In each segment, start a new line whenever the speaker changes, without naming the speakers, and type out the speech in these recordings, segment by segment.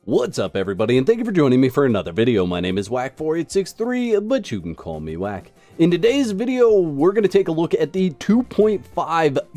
What's up everybody, and thank you for joining me for another video. My name is Whack4863, but you can call me Whack. In today's video, we're going to take a look at the 2.5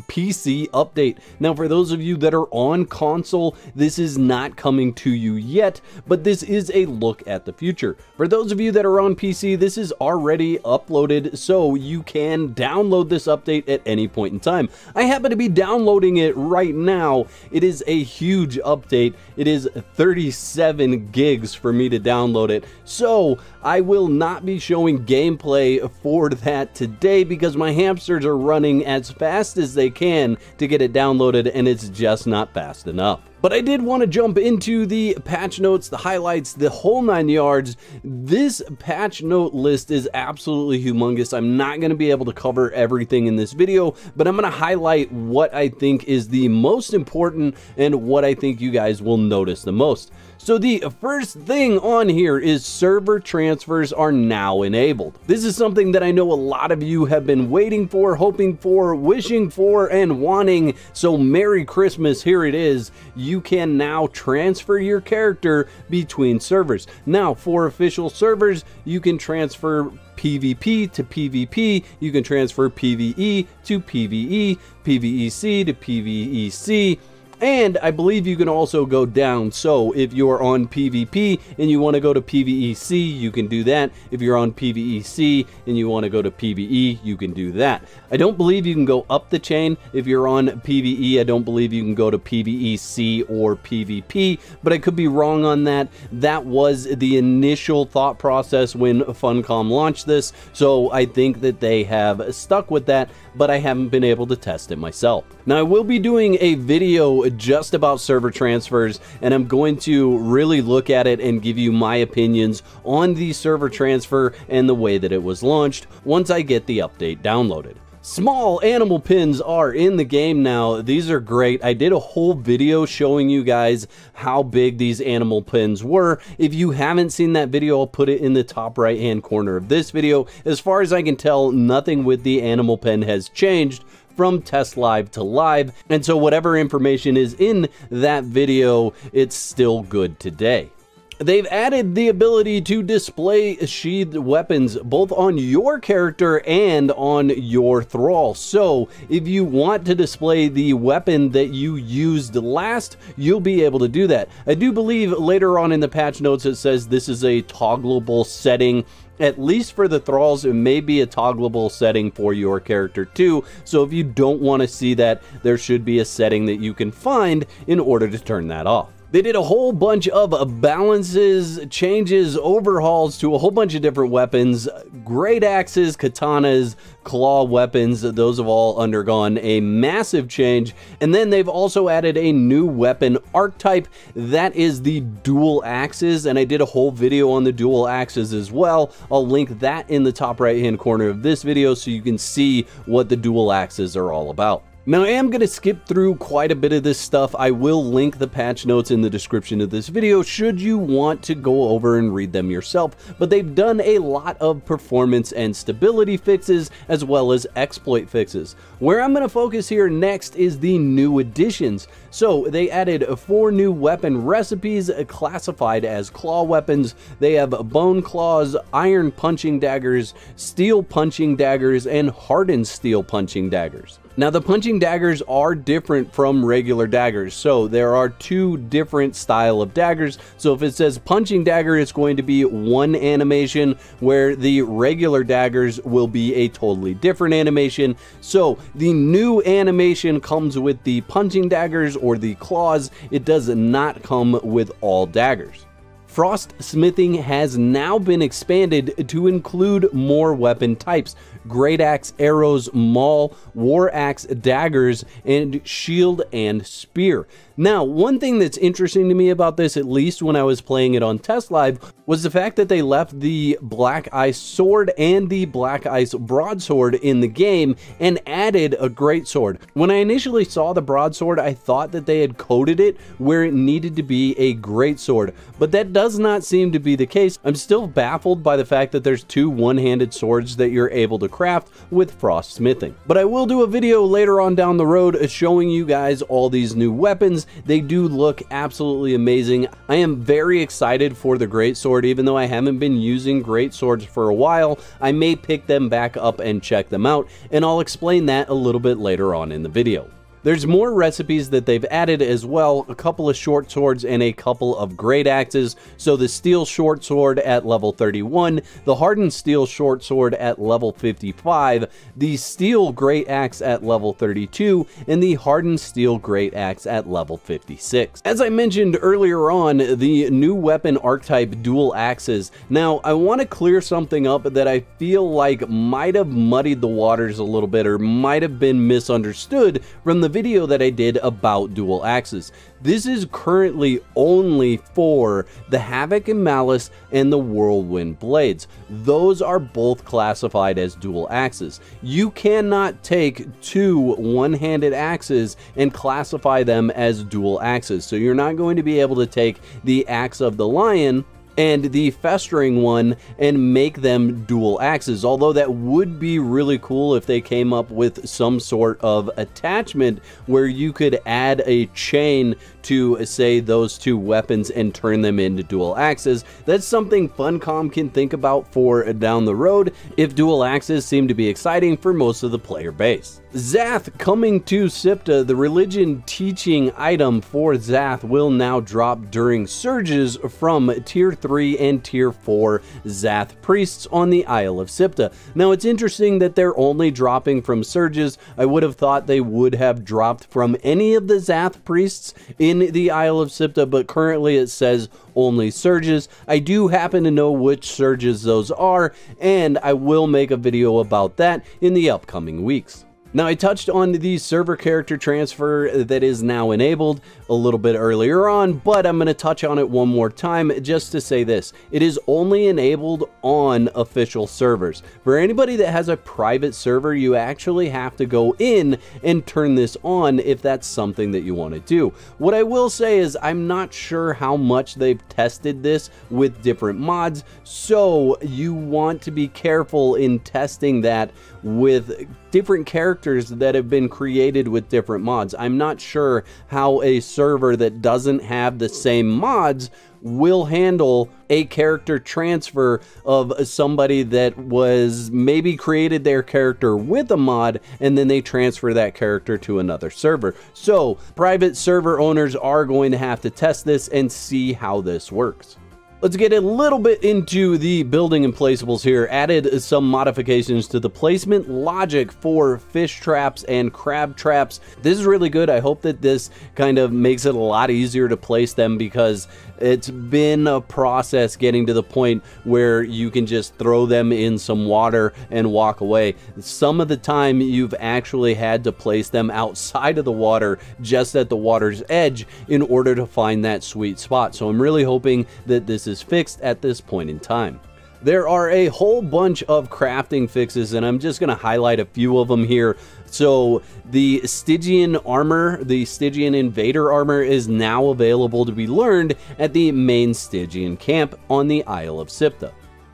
PC update. Now, for those of you that are on console, this is not coming to you yet, but this is a look at the future. For those of you that are on PC, this is already uploaded, so you can download this update at any point in time. I happen to be downloading it right now. It is a huge update. It is 37 gigs for me to download it, so I will not be showing gameplay for that today because my hamsters are running as fast as they can to get it downloaded, and it's just not fast enough. But I did want to jump into the patch notes, the highlights, the whole 9 yards. This patch note list is absolutely humongous. I'm not going to be able to cover everything in this video, but I'm going to highlight what I think is the most important and what I think you guys will notice the most. So the first thing on here is server transfers are now enabled. This is something that I know a lot of you have been waiting for, hoping for, wishing for, and wanting. So Merry Christmas, here it is. You can now transfer your character between servers. Now, for official servers, you can transfer PvP to PvP, you can transfer PvE to PvE, PvEC to PvEC, and I believe you can also go down. So if you're on PvP and you want to go to PvEC, you can do that. If you're on PvEC and you want to go to PvE, you can do that. I don't believe you can go up the chain. If you're on PvE, I don't believe you can go to PvEC or PvP, but I could be wrong on that. That was the initial thought process when Funcom launched this, so I think that they have stuck with that, but I haven't been able to test it myself. Now, I will be doing a video just about server transfers, and I'm going to really look at it and give you my opinions on the server transfer and the way that it was launched once I get the update downloaded. Small animal pins are in the game now. These are great. I did a whole video showing you guys how big these animal pins were. If you haven't seen that video, I'll put it in the top right hand corner of this video. As far as I can tell, nothing with the animal pin has changed from test live to live, and so whatever information is in that video, it's still good today. They've added the ability to display sheathed weapons both on your character and on your Thrall. So if you want to display the weapon that you used last, you'll be able to do that. I do believe later on in the patch notes it says this is a toggleable setting. At least for the Thralls, it may be a toggleable setting for your character too. So if you don't want to see that, there should be a setting that you can find in order to turn that off. They did a whole bunch of balances, changes, overhauls to a whole bunch of different weapons. Great axes, katanas, claw weapons, those have all undergone a massive change. And then they've also added a new weapon archetype. That is the dual axes, and I did a whole video on the dual axes as well. I'll link that in the top right hand corner of this video so you can see what the dual axes are all about. Now, I am going to skip through quite a bit of this stuff. I will link the patch notes in the description of this video should you want to go over and read them yourself, but they've done a lot of performance and stability fixes as well as exploit fixes. Where I'm going to focus here next is the new additions. So they added 4 new weapon recipes classified as claw weapons. They have bone claws, iron punching daggers, steel punching daggers, and hardened steel punching daggers. Now, the punching daggers are different from regular daggers, so there are 2 different style of daggers. So if it says punching dagger, it's going to be one animation, where the regular daggers will be a totally different animation. So the new animation comes with the punching daggers or the claws. It does not come with all daggers. Frost smithing has now been expanded to include more weapon types: great axe, arrows, maul, war axe, daggers, and shield and spear. Now, one thing that's interesting to me about this, at least when I was playing it on Test Live, was the fact that they left the Black Ice Sword and the Black Ice Broadsword in the game and added a greatsword. When I initially saw the broadsword, I thought that they had coded it where it needed to be a greatsword, but that doesn't does not seem to be the case. I'm still baffled by the fact that there's 2 one-handed swords that you're able to craft with frost smithing. But I will do a video later on down the road showing you guys all these new weapons. They do look absolutely amazing. I am very excited for the greatsword. Even though I haven't been using great swords for a while, I may pick them back up and check them out, and I'll explain that a little bit later on in the video. There's more recipes that they've added as well, a couple of short swords and a couple of great axes. So the steel short sword at level 31, the hardened steel short sword at level 55, the steel great axe at level 32, and the hardened steel great axe at level 56. As I mentioned earlier on, the new weapon archetype dual axes. Now, I want to clear something up that I feel like might have muddied the waters a little bit or might have been misunderstood from the video that I did about dual axes. This is currently only for the Havoc and Malice and the Whirlwind Blades. Those are both classified as dual axes. You cannot take 2 one-handed axes and classify them as dual axes. So you're not going to be able to take the Axe of the Lion and the Festering one and make them dual axes, although that would be really cool if they came up with some sort of attachment where you could add a chain to, say, those 2 weapons and turn them into dual axes. That's something Funcom can think about for down the road if dual axes seem to be exciting for most of the player base. Zath coming to Siptah. The religion teaching item for Zath will now drop during surges from tier 3 and tier 4 Zath priests on the Isle of Siptah. Now, it's interesting that they're only dropping from surges. I would have thought they would have dropped from any of the Zath priests in the Isle of Siptah, but currently it says only surges. I do happen to know which surges those are, and I will make a video about that in the upcoming weeks. Now, I touched on the server character transfer that is now enabled a little bit earlier on, but I'm going to touch on it one more time just to say this. It is only enabled on official servers. For anybody that has a private server, you actually have to go in and turn this on if that's something that you want to do. What I will say is I'm not sure how much they've tested this with different mods, so you want to be careful in testing that with different characters that have been created with different mods. I'm not sure how a server that doesn't have the same mods will handle a character transfer of somebody that was maybe created their character with a mod and then they transfer that character to another server. So private server owners are going to have to test this and see how this works. Let's get a little bit into the building and placeables here. Added some modifications to the placement logic for fish traps and crab traps. This is really good. I hope that this kind of makes it a lot easier to place them because it's been a process getting to the point where you can just throw them in some water and walk away. Some of the time you've actually had to place them outside of the water, just at the water's edge, in order to find that sweet spot. So I'm really hoping that this is fixed at this point in time. There are a whole bunch of crafting fixes, and I'm just going to highlight a few of them here. So the Stygian armor, the Stygian invader armor, is now available to be learned at the main Stygian camp on the Isle of Siptah.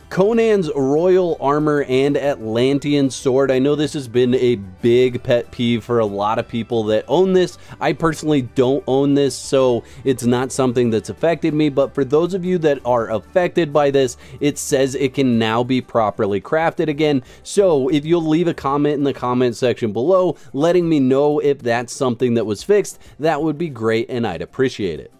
Conan's royal armor and Atlantean sword. I know this has been a big pet peeve for a lot of people that own this. I personally don't own this, so it's not something that's affected me, but for those of you that are affected by this, it says it can now be properly crafted again. So if you'll leave a comment in the comment section below letting me know if that's something that was fixed, that would be great and I'd appreciate it.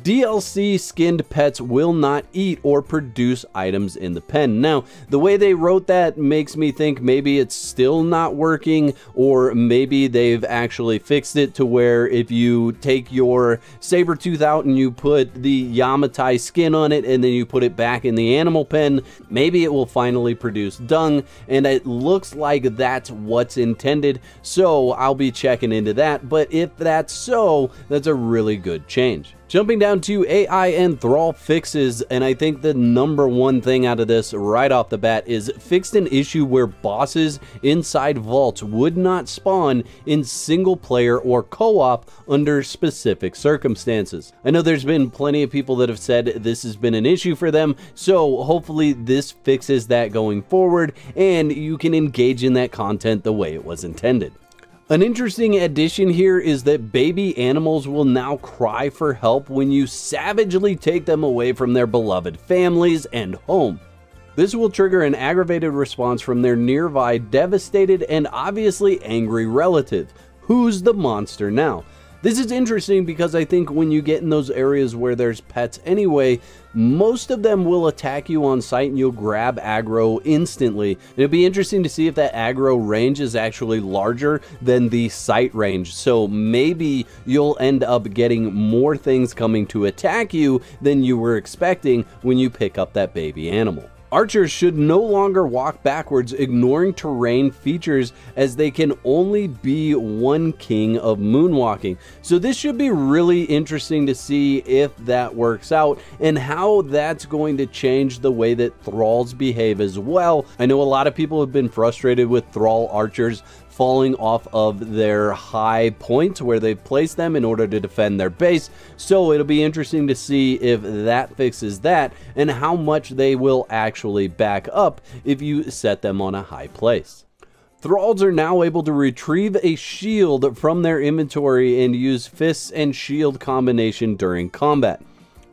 DLC skinned pets will not eat or produce items in the pen. Now, the way they wrote that makes me think maybe it's still not working, or maybe they've actually fixed it to where if you take your saber-tooth out and you put the Yamatai skin on it and then you put it back in the animal pen, maybe it will finally produce dung, and it looks like that's what's intended, so I'll be checking into that. But if that's so, that's a really good change. Jumping down to AI and Thrall fixes, and I think the number one thing out of this right off the bat is fixed an issue where bosses inside vaults would not spawn in single player or co-op under specific circumstances. I know there's been plenty of people that have said this has been an issue for them, so hopefully this fixes that going forward and you can engage in that content the way it was intended. An interesting addition here is that baby animals will now cry for help when you savagely take them away from their beloved families and home. This will trigger an aggravated response from their nearby devastated and obviously angry relative. Who's the monster now? This is interesting because I think when you get in those areas where there's pets anyway, most of them will attack you on sight and you'll grab aggro instantly. It'll be interesting to see if that aggro range is actually larger than the sight range. So maybe you'll end up getting more things coming to attack you than you were expecting when you pick up that baby animal. Archers should no longer walk backwards, ignoring terrain features, as they can only be one king of moonwalking. So this should be really interesting to see if that works out and how that's going to change the way that Thralls behave as well. I know a lot of people have been frustrated with Thrall archers falling off of their high points where they've placed them in order to defend their base. So it'll be interesting to see if that fixes that and how much they will actually back up if you set them on a high place. Thralls are now able to retrieve a shield from their inventory and use fists and shield combination during combat.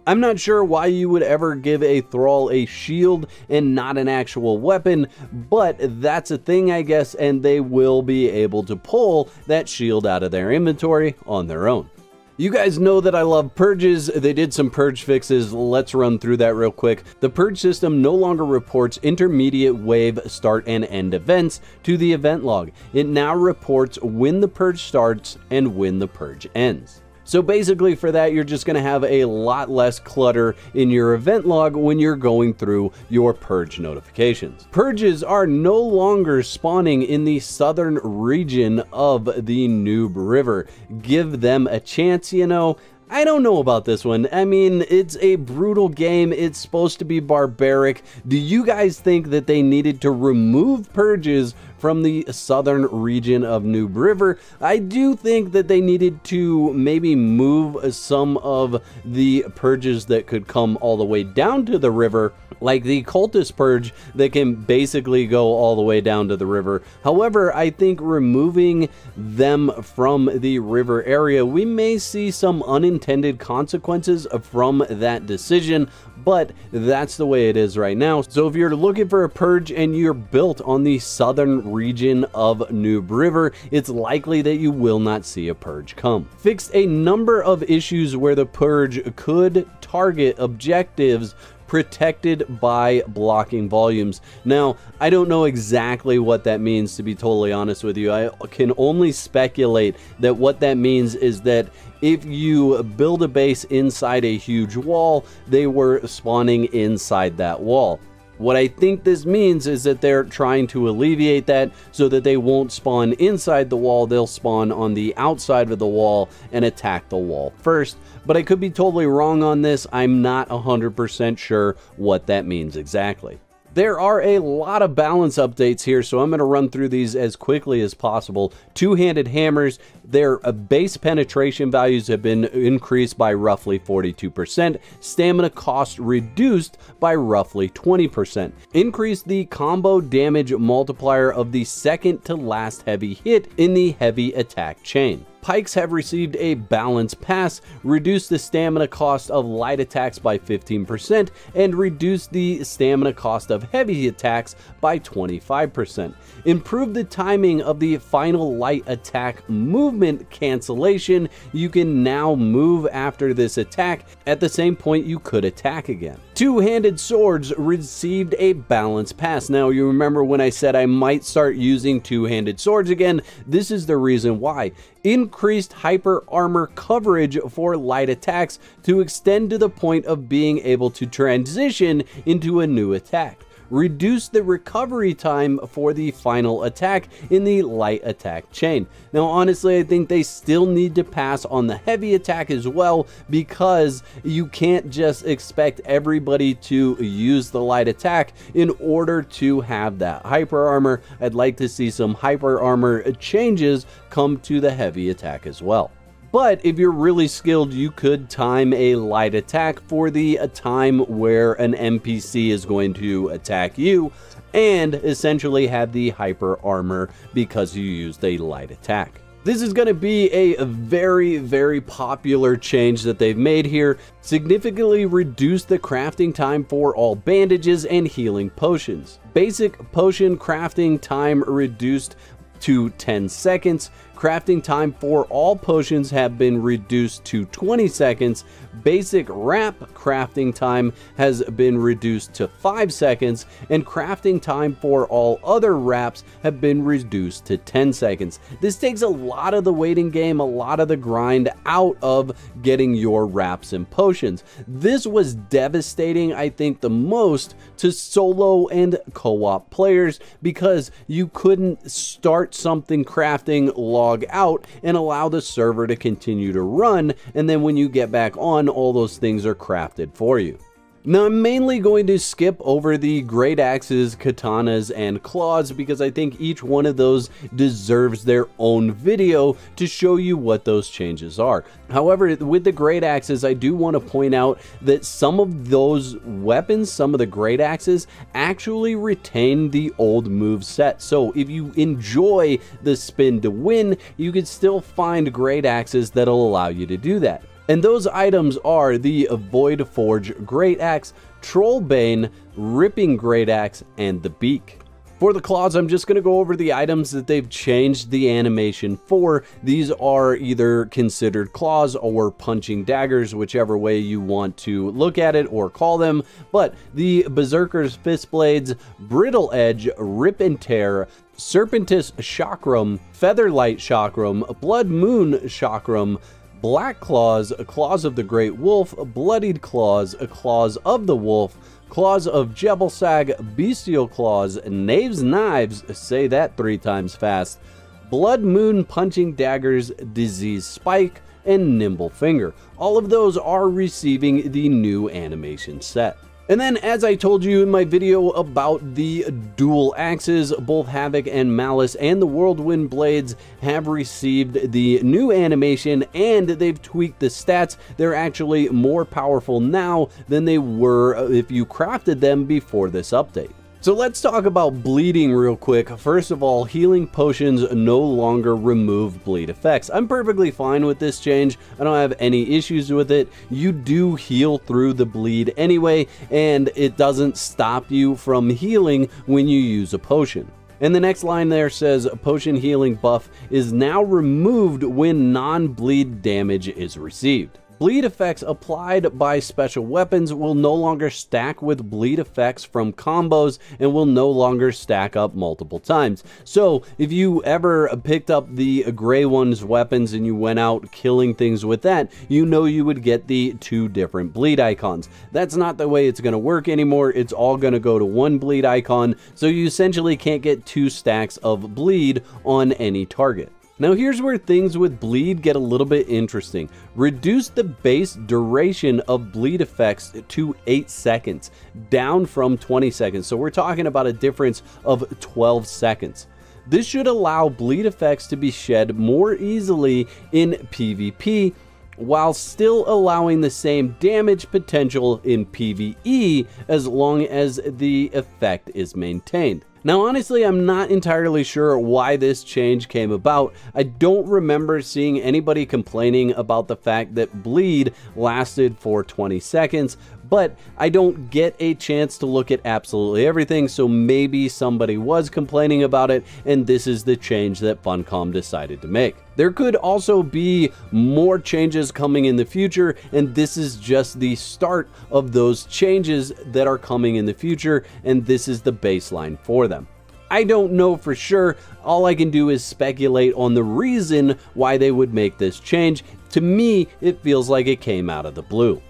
I'm not sure why you would ever give a Thrall a shield and not an actual weapon, but that's a thing, I guess, and they will be able to pull that shield out of their inventory on their own. You guys know that I love purges. They did some purge fixes. Let's run through that real quick. The purge system no longer reports intermediate wave start and end events to the event log. It now reports when the purge starts and when the purge ends. So basically for that, you're just going to have a lot less clutter in your event log when you're going through your purge notifications. Purges are no longer spawning in the southern region of the Noob River. Give them a chance, you know. I don't know about this one. I mean, it's a brutal game. It's supposed to be barbaric. Do you guys think that they needed to remove purges from the southern region of Noob River? I do think that they needed to maybe move some of the purges that could come all the way down to the river, like the cultist purge that can basically go all the way down to the river. However, I think removing them from the river area, we may see some unintended consequences from that decision, but that's the way it is right now. So if you're looking for a purge and you're built on the southern region of Noob River, it's likely that you will not see a purge come. Fixed a number of issues where the purge could target objectives protected by blocking volumes. Now, I don't know exactly what that means, to be totally honest with you. I can only speculate that what that means is that if you build a base inside a huge wall, they were spawning inside that wall. What I think this means is that they're trying to alleviate that so that they won't spawn inside the wall, they'll spawn on the outside of the wall and attack the wall first. But I could be totally wrong on this. I'm not 100% sure what that means exactly. There are a lot of balance updates here, so I'm going to run through these as quickly as possible. Two-handed hammers, their base penetration values have been increased by roughly 42%. Stamina cost reduced by roughly 20%. Increase the combo damage multiplier of the second to last heavy hit in the heavy attack chain. Pikes have received a balance pass, reduced the stamina cost of light attacks by 15%, and reduced the stamina cost of heavy attacks by 25%. Improve the timing of the final light attack movement cancellation. You can now move after this attack at the same point you could attack again. Two-handed swords received a balance pass. Now, you remember when I said I might start using two-handed swords again? This is the reason why. Increased hyper armor coverage for light attacks to extend to the point of being able to transition into a new attack. reduce the recovery time for the final attack in the light attack chain. Now honestly, I think they still need to pass on the heavy attack as well, because you can't just expect everybody to use the light attack in order to have that hyper armor. I'd like to see some hyper armor changes come to the heavy attack as well. But if you're really skilled, you could time a light attack for the time where an NPC is going to attack you, and essentially have the hyper armor because you used a light attack. This is going to be a very, very popular change that they've made here. Significantly reduce the crafting time for all bandages and healing potions. Basic potion crafting time reduced to 10 seconds. Crafting time for all potions have been reduced to 20 seconds. Basic wrap crafting time has been reduced to 5 seconds, and crafting time for all other wraps have been reduced to 10 seconds. This takes a lot of the waiting game, a lot of the grind out of getting your wraps and potions. This was devastating, I think, the most to solo and co-op players, because you couldn't start something crafting, log out, and allow the server to continue to run, and then when you get back on, all those things are crafted for you. Now, I'm mainly going to skip over the great axes, katanas, and claws, because I think each one of those deserves their own video to show you what those changes are. However, with the great axes, I do want to point out that some of those weapons, some of the great axes, actually retain the old move set. So if you enjoy the spin to win, you can still find great axes that'll allow you to do that. And those items are the Void Forge Great Axe, Trollbane, Ripping Great Axe, and the Beak. For the claws, I'm just going to go over the items that they've changed the animation for. These are either considered claws or punching daggers, whichever way you want to look at it or call them. But the Berserker's Fist Blades, Brittle Edge, Rip and Tear, Serpentis Chakram, Featherlight Chakram, Blood Moon Chakram, Black Claws, Claws of the Great Wolf, Bloodied Claws, Claws of the Wolf, Claws of Jebelsag, Bestial Claws, Knave's Knives, say that 3 times fast, Blood Moon Punching Daggers, Disease Spike, and Nimble Finger. All of those are receiving the new animation set. And then, as I told you in my video about the dual axes, both Havoc and Malice and the Whirlwind Blades have received the new animation, and they've tweaked the stats. They're actually more powerful now than they were if you crafted them before this update. So let's talk about bleeding real quick. First of all, healing potions no longer remove bleed effects. I'm perfectly fine with this change. I don't have any issues with it. You do heal through the bleed anyway, and it doesn't stop you from healing when you use a potion. And the next line there says, potion healing buff is now removed when non-bleed damage is received. Bleed effects applied by special weapons will no longer stack with bleed effects from combos and will no longer stack up multiple times. So if you ever picked up the Grey One's weapons and you went out killing things with that, you know you would get the 2 different bleed icons. That's not the way it's going to work anymore. It's all going to go to 1 bleed icon, so you essentially can't get 2 stacks of bleed on any target. Now here's where things with bleed get a little bit interesting. Reduce the base duration of bleed effects to 8 seconds, down from 20 seconds. So we're talking about a difference of 12 seconds. This should allow bleed effects to be shed more easily in PvP, while still allowing the same damage potential in PvE as long as the effect is maintained. Now, honestly, I'm not entirely sure why this change came about. I don't remember seeing anybody complaining about the fact that bleed lasted for 20 seconds, but I don't get a chance to look at absolutely everything, so maybe somebody was complaining about it, and this is the change that Funcom decided to make. There could also be more changes coming in the future, and this is just the start of those changes that are coming in the future, and this is the baseline for them. I don't know for sure. All I can do is speculate on the reason why they would make this change. To me, it feels like it came out of the blue.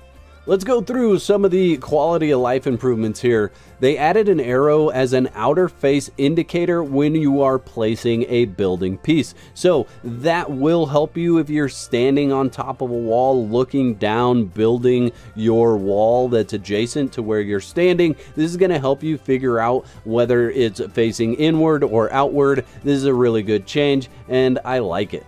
Let's go through some of the quality of life improvements here. They added an arrow as an outer face indicator when you are placing a building piece. So that will help you if you're standing on top of a wall, looking down, building your wall that's adjacent to where you're standing. This is going to help you figure out whether it's facing inward or outward. This is a really good change, and I like it.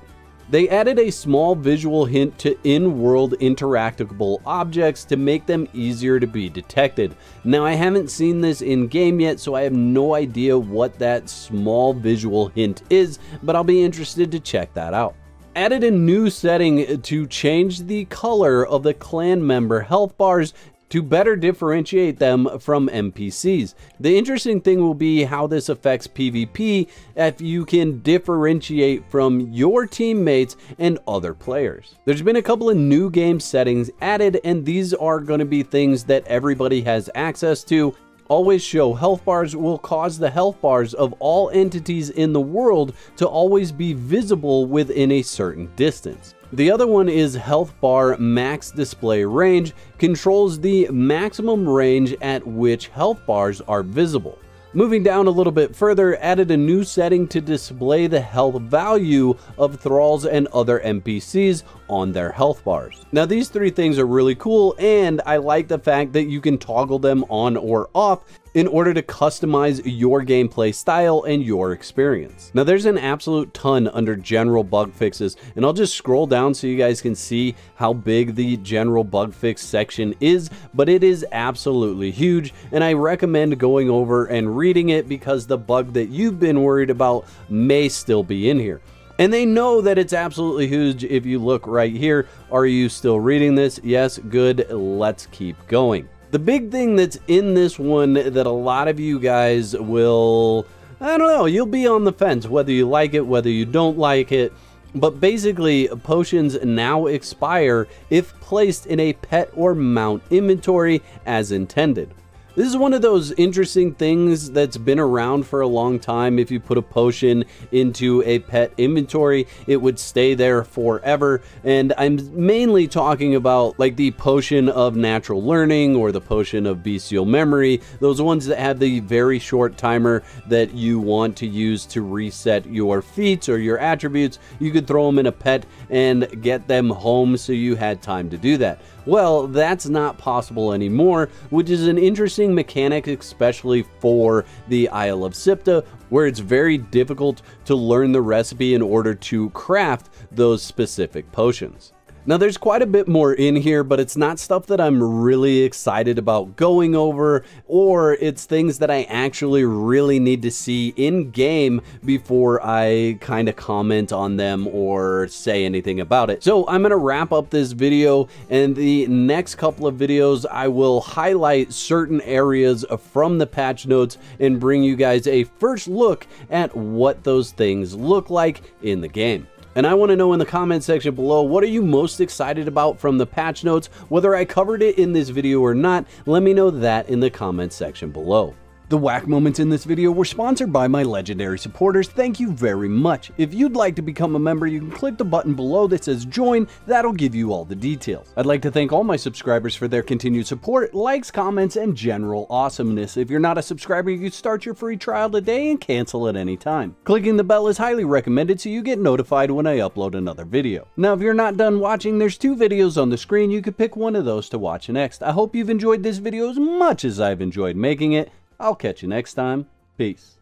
They added a small visual hint to in-world interactable objects to make them easier to be detected. Now, I haven't seen this in-game yet, so I have no idea what that small visual hint is, but I'll be interested to check that out. Added a new setting to change the color of the clan member health bars to better differentiate them from NPCs. The interesting thing will be how this affects PvP if you can differentiate from your teammates and other players. There's been a couple of new game settings added, and these are going to be things that everybody has access to. Always show health bars will cause the health bars of all entities in the world to always be visible within a certain distance. The other one is health bar max display range, controls the maximum range at which health bars are visible. Moving down a little bit further, added a new setting to display the health value of thralls and other NPCs on their health bars. Now, these three things are really cool, and I like the fact that you can toggle them on or off in order to customize your gameplay style and your experience. Now, there's an absolute ton under general bug fixes, and I'll just scroll down so you guys can see how big the general bug fix section is, but it is absolutely huge, and I recommend going over and reading it because the bug that you've been worried about may still be in here. And they know that it's absolutely huge if you look right here. Are you still reading this? Yes, good. Let's keep going. The big thing that's in this one that a lot of you guys will, I don't know, you'll be on the fence whether you like it, whether you don't like it. But basically, potions now expire if placed in a pet or mount inventory as intended. This is one of those interesting things that's been around for a long time. If you put a potion into a pet inventory, it would stay there forever. And I'm mainly talking about like the potion of natural learning or the potion of bestial memory, those ones that have the very short timer that you want to use to reset your feats or your attributes. You could throw them in a pet and get them home so you had time to do that. Well, that's not possible anymore, which is an interesting mechanic, especially for the Isle of Siptah, where it's very difficult to learn the recipe in order to craft those specific potions. Now, there's quite a bit more in here, but it's not stuff that I'm really excited about going over, or it's things that I actually really need to see in game before I kind of comment on them or say anything about it. So I'm going to wrap up this video, and the next couple of videos I will highlight certain areas from the patch notes and bring you guys a first look at what those things look like in the game. And I want to know in the comment section below, what are you most excited about from the patch notes? Whether I covered it in this video or not, let me know that in the comment section below. The whack moments in this video were sponsored by my legendary supporters. Thank you very much. If you'd like to become a member, you can click the button below that says join. That'll give you all the details. I'd like to thank all my subscribers for their continued support, likes, comments, and general awesomeness. If you're not a subscriber, you can start your free trial today and cancel at any time. Clicking the bell is highly recommended so you get notified when I upload another video. Now, if you're not done watching, there's 2 videos on the screen. You could pick one of those to watch next. I hope you've enjoyed this video as much as I've enjoyed making it. I'll catch you next time. Peace.